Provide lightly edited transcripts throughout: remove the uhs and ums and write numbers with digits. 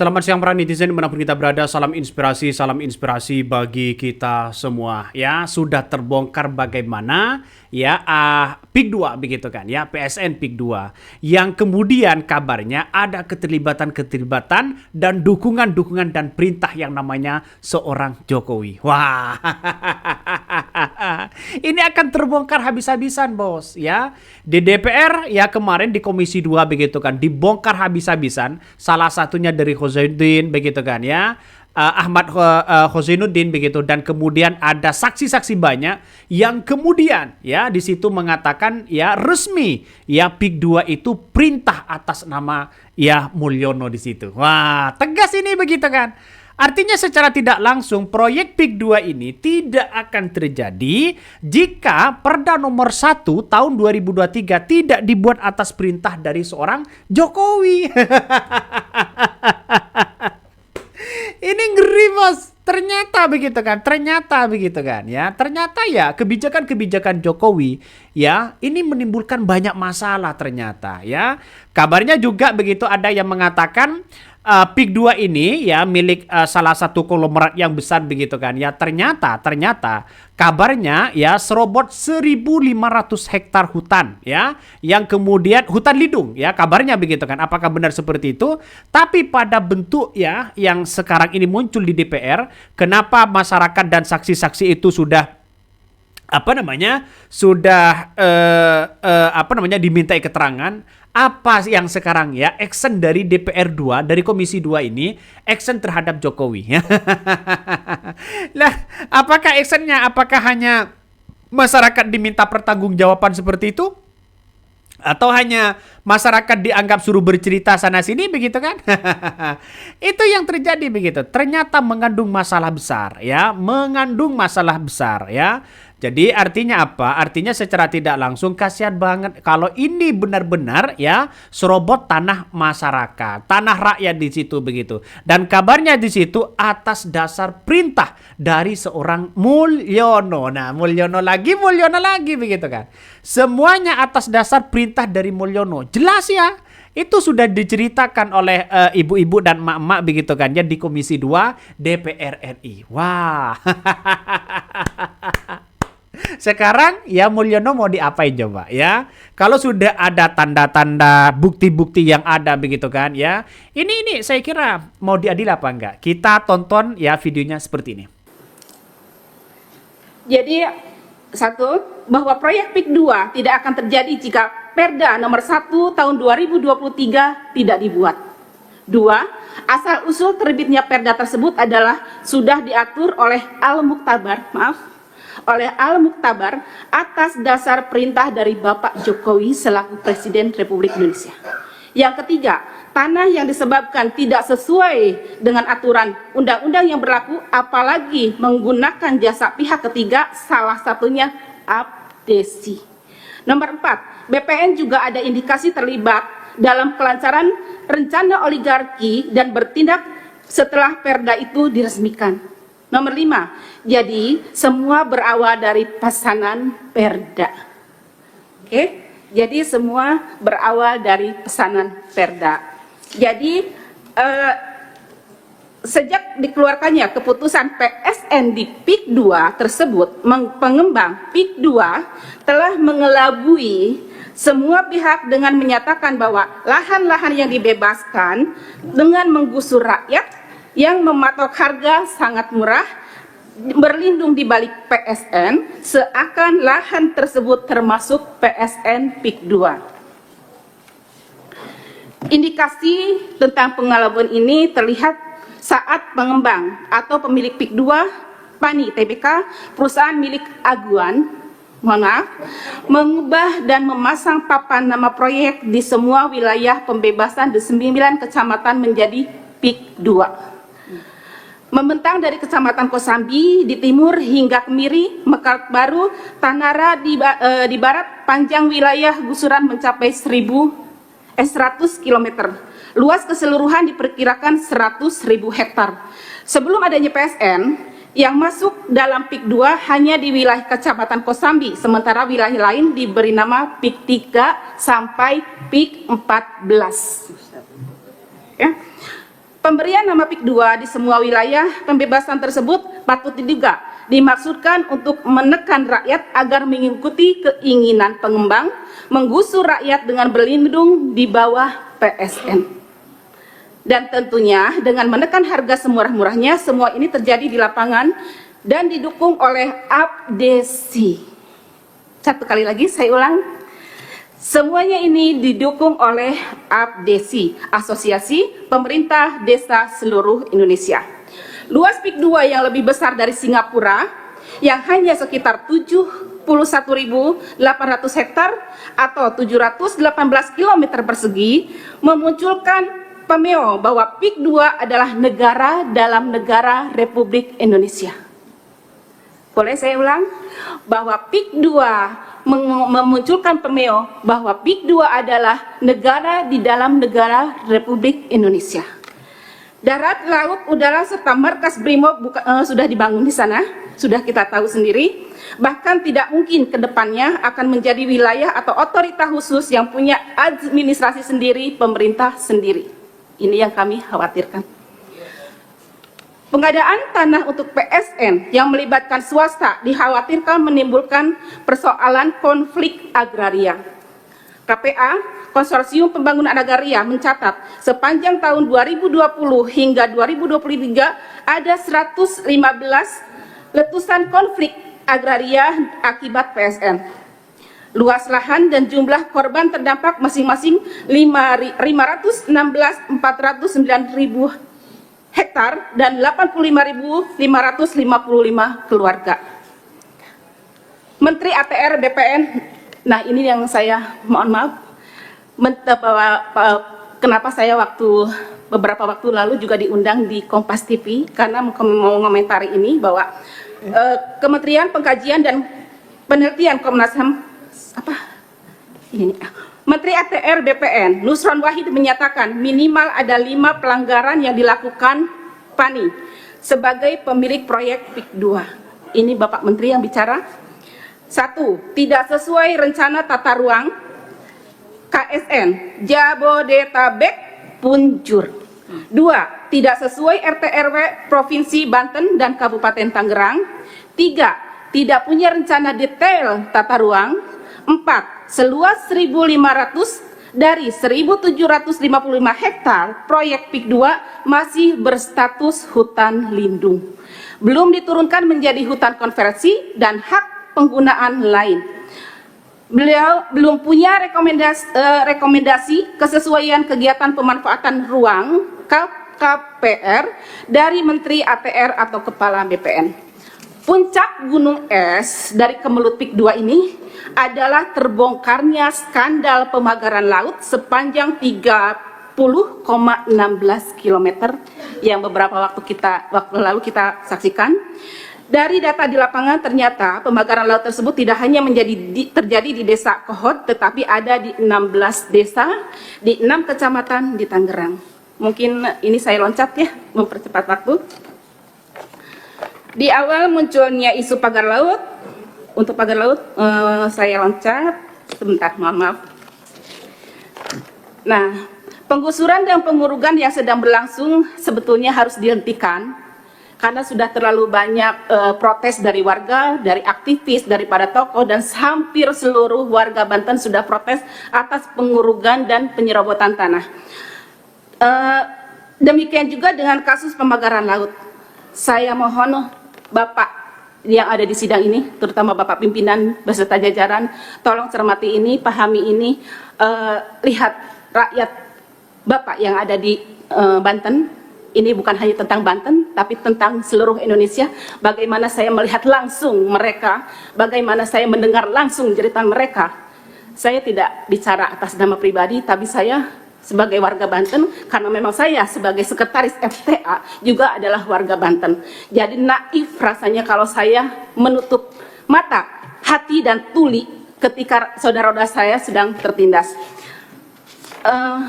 Selamat siang para netizen dimanapun kita berada, salam inspirasi bagi kita semua. Ya, sudah terbongkar bagaimana ya PIK 2 begitu kan ya, PSN PIK 2 yang kemudian kabarnya ada keterlibatan dan dukungan dan perintah yang namanya seorang Jokowi. Wah. Ini akan terbongkar habis-habisan, Bos, ya. Di DPR ya kemarin di Komisi 2 begitu kan dibongkar habis-habisan, salah satunya dari Khozainuddin begitu kan ya. Ahmad Khozainuddin begitu, dan kemudian ada saksi-saksi banyak yang kemudian ya di situ mengatakan ya resmi ya PIK 2 itu perintah atas nama ya Mulyono di situ. Wah, tegas ini begitu kan. Artinya secara tidak langsung proyek PIK 2 ini tidak akan terjadi jika Perda nomor 1 tahun 2023 tidak dibuat atas perintah dari seorang Jokowi. Ini ngeri, Bos. Ternyata begitu kan ya. Ternyata ya kebijakan-kebijakan Jokowi ya ini menimbulkan banyak masalah ternyata ya. Kabarnya juga begitu ada yang mengatakan PIK 2 ini ya milik salah satu konglomerat yang besar begitu kan ya. Ternyata kabarnya ya serobot 1.500 hektar hutan ya, yang kemudian hutan lindung ya, kabarnya begitu kan. Apakah benar seperti itu? Tapi pada bentuk ya yang sekarang ini muncul di DPR, kenapa masyarakat dan saksi-saksi itu sudah dimintai keterangan, apa yang sekarang ya action dari DPR 2 dari Komisi 2 ini action terhadap Jokowi. Lah, apakah actionnya? Apakah hanya masyarakat diminta pertanggungjawaban seperti itu? Atau hanya masyarakat dianggap suruh bercerita sana sini begitu kan? Itu yang terjadi begitu. Ternyata mengandung masalah besar ya, Jadi artinya apa? Artinya secara tidak langsung kasihan banget kalau ini benar-benar ya serobot tanah masyarakat, tanah rakyat di situ begitu. Dan kabarnya di situ atas dasar perintah dari seorang Mulyono. Nah, Mulyono lagi begitu kan. Semuanya atas dasar perintah dari Mulyono. Jelas ya. Itu sudah diceritakan oleh ibu-ibu dan emak-emak begitu kan ya di Komisi 2 DPR RI. Wah. Sekarang ya Mulyono mau diapain coba ya? Kalau sudah ada tanda-tanda bukti-bukti yang ada begitu kan ya. Ini saya kira mau diadil apa enggak? Kita tonton ya videonya seperti ini. Jadi satu, bahwa proyek PIK 2 tidak akan terjadi jika Perda nomor 1 tahun 2023 tidak dibuat. 2. Asal usul terbitnya Perda tersebut adalah sudah diatur oleh Al-Muktabar atas dasar perintah dari Bapak Jokowi selaku Presiden Republik Indonesia. Yang ketiga, tanah yang disebabkan tidak sesuai dengan aturan undang-undang yang berlaku, apalagi menggunakan jasa pihak ketiga, salah satunya abdesi. Nomor 4, BPN juga ada indikasi terlibat dalam kelancaran rencana oligarki dan bertindak setelah Perda itu diresmikan. Nomor 5, jadi semua berawal dari pesanan Perda. Oke, jadi semua berawal dari pesanan Perda. Jadi sejak dikeluarkannya keputusan PSN di PIK 2 tersebut, pengembang PIK 2 telah mengelabui semua pihak dengan menyatakan bahwa lahan-lahan yang dibebaskan dengan menggusur rakyat yang mematok harga sangat murah, berlindung di balik PSN, seakan lahan tersebut termasuk PSN PIK 2. Indikasi tentang pengelabuan ini terlihat saat pengembang atau pemilik PIK 2, PANI Tbk, perusahaan milik Aguan, mengubah dan memasang papan nama proyek di semua wilayah pembebasan di 9 kecamatan menjadi PIK 2. Membentang dari Kecamatan Kosambi di timur hingga Kemiri, Mekarsari Baru, Tanara di barat, panjang wilayah gusuran mencapai 100 km. Luas keseluruhan diperkirakan 100.000 hektar. Sebelum adanya PSN, yang masuk dalam PIK 2 hanya di wilayah Kecamatan Kosambi, sementara wilayah lain diberi nama PIK 3 sampai PIK 14. Ya. Pemberian nama PIK 2 di semua wilayah pembebasan tersebut patut diduga dimaksudkan untuk menekan rakyat agar mengikuti keinginan pengembang, menggusur rakyat dengan berlindung di bawah PSN. Dan tentunya dengan menekan harga semurah-murahnya, semua ini terjadi di lapangan dan didukung oleh APDESI. Satu kali lagi saya ulang. Semuanya ini didukung oleh APDESI, Asosiasi Pemerintah Desa Seluruh Indonesia. Luas PIK 2 yang lebih besar dari Singapura, yang hanya sekitar 71.800 hektar atau 718 km persegi, memunculkan pemeo bahwa PIK 2 adalah negara dalam negara Republik Indonesia. Boleh saya ulang? Bahwa PIK 2 memunculkan pemeo bahwa PIK 2 adalah negara di dalam negara Republik Indonesia. Darat, laut, udara, serta markas BRIMOB sudah dibangun di sana, sudah kita tahu sendiri. Bahkan tidak mungkin ke depannya akan menjadi wilayah atau otoritas khusus yang punya administrasi sendiri, pemerintah sendiri. Ini yang kami khawatirkan. Pengadaan tanah untuk PSN yang melibatkan swasta dikhawatirkan menimbulkan persoalan konflik agraria. KPA, Konsorsium Pembangunan Agraria, mencatat sepanjang tahun 2020 hingga 2023 ada 115 letusan konflik agraria akibat PSN. Luas lahan dan jumlah korban terdampak masing-masing 516, 409.000 hektar dan 85.555 keluarga. Menteri ATR BPN, nah ini yang saya mohon maaf, kenapa saya beberapa waktu lalu juga diundang di Kompas TV karena mau mengomentari ini bahwa Kementerian Pengkajian dan Penelitian Komnas HAM Menteri ATR BPN Nusron Wahid menyatakan minimal ada 5 pelanggaran yang dilakukan PANI sebagai pemilik proyek PIK 2. Ini Bapak Menteri yang bicara. 1. Tidak sesuai rencana tata ruang KSN Jabodetabek Punjur. 2. Tidak sesuai RT/RW Provinsi Banten dan Kabupaten Tangerang. 3. Tidak punya rencana detail tata ruang. 4. Seluas 1.500 dari 1.755 hektar proyek PIK 2 masih berstatus hutan lindung. Belum diturunkan menjadi hutan konversi dan hak penggunaan lain. Beliau belum punya rekomendasi kesesuaian kegiatan pemanfaatan ruang KPR dari Menteri ATR atau Kepala BPN. Puncak gunung es dari Kemelut PIK 2 ini adalah terbongkarnya skandal pemagaran laut sepanjang 30,16 km yang beberapa waktu lalu kita saksikan. Dari data di lapangan ternyata pemagaran laut tersebut tidak hanya terjadi di Desa Kohot, tetapi ada di 16 desa, di 6 kecamatan di Tangerang. Mungkin ini saya loncat ya, mempercepat waktu. Di awal munculnya isu pagar laut, untuk pagar laut saya loncat, sebentar, mohon maaf. Nah, penggusuran dan pengurugan yang sedang berlangsung sebetulnya harus dihentikan karena sudah terlalu banyak protes dari warga, dari aktivis, daripada tokoh, dan hampir seluruh warga Banten sudah protes atas pengurugan dan penyerobotan tanah. Demikian juga dengan kasus pemagaran laut. Saya mohon Bapak yang ada di sidang ini, terutama Bapak pimpinan beserta jajaran, tolong cermati ini, pahami ini, lihat rakyat Bapak yang ada di Banten. Ini bukan hanya tentang Banten, tapi tentang seluruh Indonesia. Bagaimana saya melihat langsung mereka, bagaimana saya mendengar langsung jeritan mereka. Saya tidak bicara atas nama pribadi, tapi saya sebagai warga Banten, karena memang saya sebagai sekretaris FTA juga adalah warga Banten. Jadi naif rasanya kalau saya menutup mata, hati, dan tuli ketika saudara-saudara saya sedang tertindas.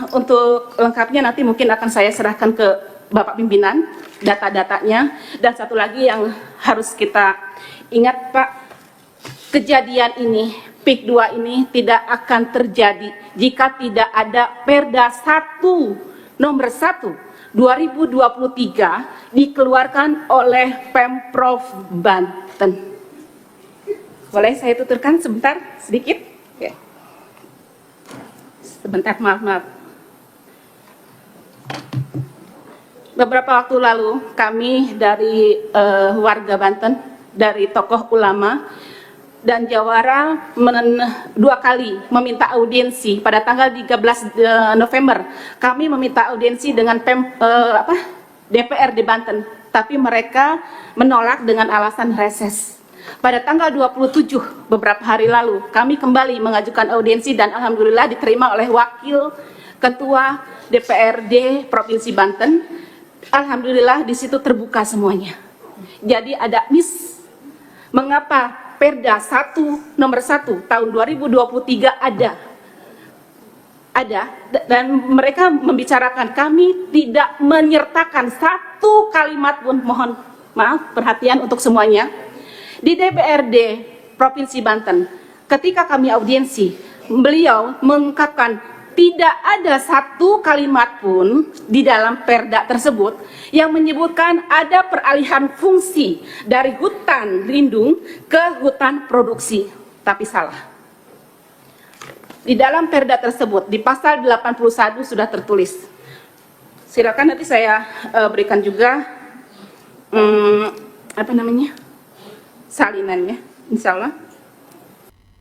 Untuk lengkapnya nanti mungkin akan saya serahkan ke Bapak pimpinan data-datanya. Dan satu lagi yang harus kita ingat Pak, kejadian ini PIK 2 ini tidak akan terjadi jika tidak ada Perda 1 nomor 1 2023 dikeluarkan oleh Pemprov Banten. Boleh saya tuturkan sebentar, sedikit? Oke. Sebentar, maaf. Beberapa waktu lalu kami dari warga Banten, dari tokoh ulama dan jawara 2 kali meminta audiensi. Pada tanggal 13 November kami meminta audiensi dengan DPR di Banten, tapi mereka menolak dengan alasan reses. Pada tanggal 27 beberapa hari lalu kami kembali mengajukan audiensi dan alhamdulillah diterima oleh Wakil Ketua DPRD Provinsi Banten. Alhamdulillah di situ terbuka semuanya. Jadi ada mengapa Perda nomor 1 tahun 2023 ada dan mereka membicarakan kami tidak menyertakan satu kalimat pun, mohon maaf perhatian untuk semuanya. Di DPRD Provinsi Banten, ketika kami audiensi, beliau mengungkapkan tidak ada satu kalimat pun di dalam perda tersebut yang menyebutkan ada peralihan fungsi dari hutan lindung ke hutan produksi. Tapi salah. Di dalam perda tersebut, di pasal 81 sudah tertulis. Silakan nanti saya berikan juga salinannya, insya Allah.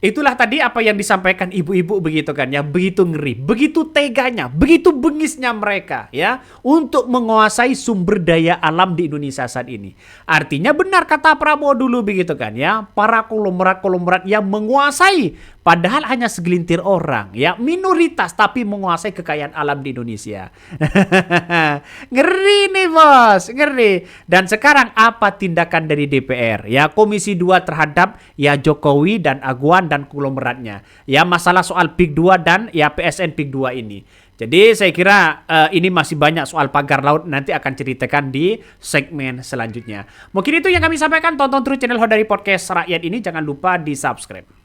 Itulah tadi apa yang disampaikan ibu-ibu begitu kan ya, begitu ngeri, begitu teganya, begitu bengisnya mereka ya untuk menguasai sumber daya alam di Indonesia saat ini. Artinya benar kata Prabowo dulu begitu kan ya, para konglomerat yang menguasai padahal hanya segelintir orang ya, minoritas tapi menguasai kekayaan alam di Indonesia. Ngeri nih bos, ngeri. Dan sekarang apa tindakan dari DPR ya, Komisi 2 terhadap ya Jokowi dan Aguan dan konglomeratnya. Ya masalah soal PIK 2 dan ya PSN PIK 2 ini. Jadi saya kira ini masih banyak soal pagar laut, nanti akan ceritakan di segmen selanjutnya. Mungkin itu yang kami sampaikan. Tonton terus channel Hodari Podcast Rakyat ini, jangan lupa di subscribe.